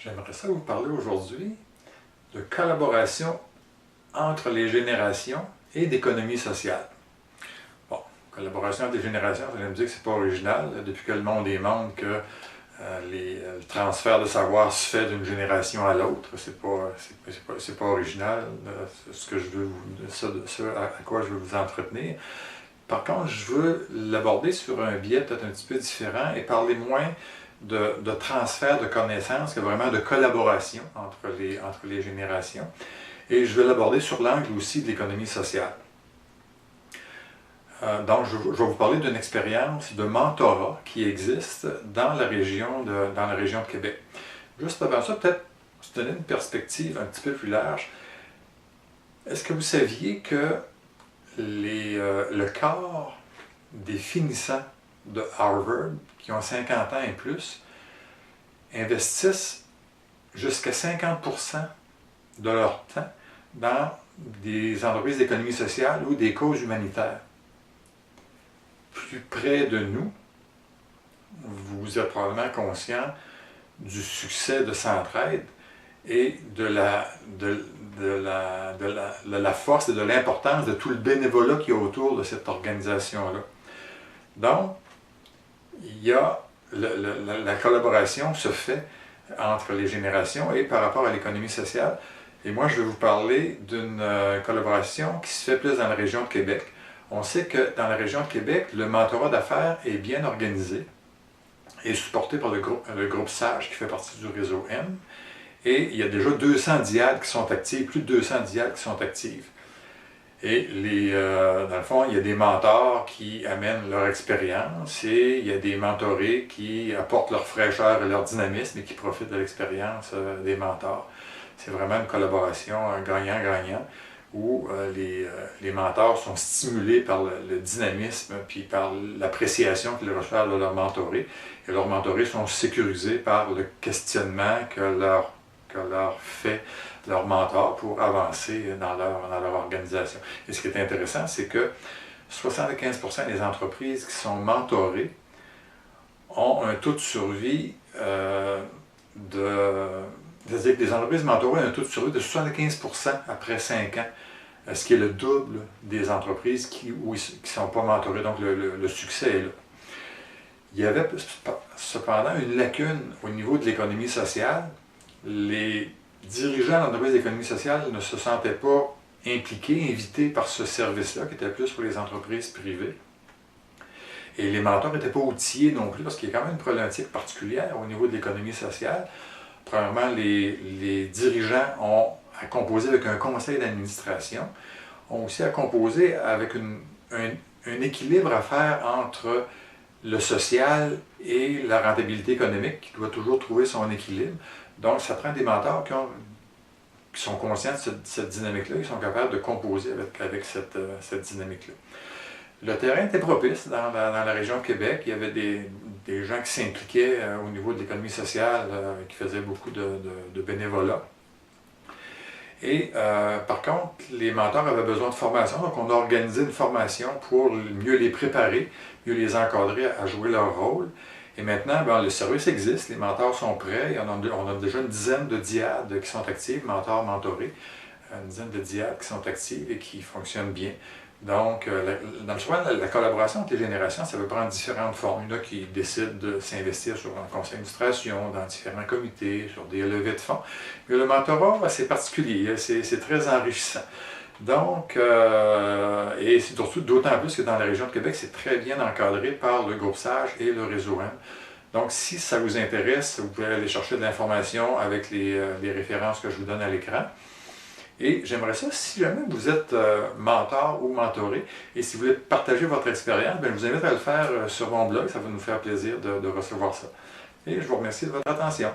J'aimerais ça vous parler aujourd'hui de collaboration entre les générations et d'économie sociale. Bon, collaboration entre les générations, vous allez me dire que c'est pas original, depuis que le monde est monde, que le transfert de savoir se fait d'une génération à l'autre. C'est pas original, ce à quoi je veux vous entretenir. Par contre, je veux l'aborder sur un biais peut-être un petit peu différent et parler moins de transfert de connaissances que vraiment de collaboration entre les générations. Et je vais l'aborder sur l'angle aussi de l'économie sociale. Donc, je vais vous parler d'une expérience de mentorat qui existe dans la région de Québec. Juste avant ça, peut-être se donner une perspective un petit peu plus large. Est-ce que vous saviez que le quart des finissants de Harvard, qui ont 50 ans et plus, investissent jusqu'à 50% de leur temps dans des entreprises d'économie sociale ou des causes humanitaires? Plus près de nous, vous êtes probablement conscient du succès de Centraide et de la force et de l'importance de tout le bénévolat qui est autour de cette organisation-là. Donc, il y a la collaboration se fait entre les générations et par rapport à l'économie sociale. Et moi, je vais vous parler d'une collaboration qui se fait plus dans la région de Québec. On sait que dans la région de Québec, le mentorat d'affaires est bien organisé et supporté par le groupe SAGE qui fait partie du réseau M. Et il y a déjà 200 diades qui sont actives, plus de 200 diades qui sont actives. Et dans le fond, il y a des mentors qui amènent leur expérience et il y a des mentorés qui apportent leur fraîcheur et leur dynamisme et qui profitent de l'expérience des mentors. C'est vraiment une collaboration gagnant-gagnant où les mentors sont stimulés par le dynamisme puis par l'appréciation qu'ils reçoivent de leur mentoré. Et leurs mentorés sont sécurisés par le questionnement que leur fait leur mentor pour avancer dans leur organisation. Et ce qui est intéressant, c'est que 75% des entreprises qui sont mentorées ont un taux de survie c'est-à-dire que les entreprises mentorées ont un taux de survie de 75% après 5 ans, ce qui est le double des entreprises qui ne sont pas mentorées. Donc le succès est là. Il y avait cependant une lacune au niveau de l'économie sociale. Les dirigeants d'entreprises d'économie sociale ne se sentaient pas impliqués, invités par ce service-là, qui était plus pour les entreprises privées. Et les mentors n'étaient pas outillés non plus, parce qu'il y a quand même une problématique particulière au niveau de l'économie sociale. Premièrement, les dirigeants ont à composer avec un conseil d'administration, ont aussi à composer avec un équilibre à faire entre le social et la rentabilité économique, qui doit toujours trouver son équilibre. Donc, ça prend des mentors qui sont conscients de cette dynamique-là, qui sont capables de composer avec cette dynamique-là. Le terrain était propice dans la région de Québec. Il y avait des gens qui s'impliquaient au niveau de l'économie sociale, qui faisaient beaucoup de bénévolat. Et par contre, les mentors avaient besoin de formation, donc on a organisé une formation pour mieux les préparer, mieux les encadrer à jouer leur rôle. Et maintenant, le service existe, les mentors sont prêts, on a déjà une dizaine de diades qui sont actives, mentors, mentorés, une dizaine de diades qui sont actives et qui fonctionnent bien. Donc, dans le choix, la collaboration entre les générations, ça peut prendre différentes formes. Il y en a qui décident de s'investir sur un conseil d'administration, dans différents comités, sur des levées de fonds. Mais le mentorat, c'est particulier, c'est très enrichissant. Donc, et c'est surtout d'autant plus que dans la région de Québec, c'est très bien encadré par le groupe SAGE et le réseau M. Donc, si ça vous intéresse, vous pouvez aller chercher de l'information avec les références que je vous donne à l'écran. Et j'aimerais ça, si jamais vous êtes mentor ou mentoré, et si vous voulez partager votre expérience, je vous invite à le faire sur mon blog, ça va nous faire plaisir de recevoir ça. Et je vous remercie de votre attention.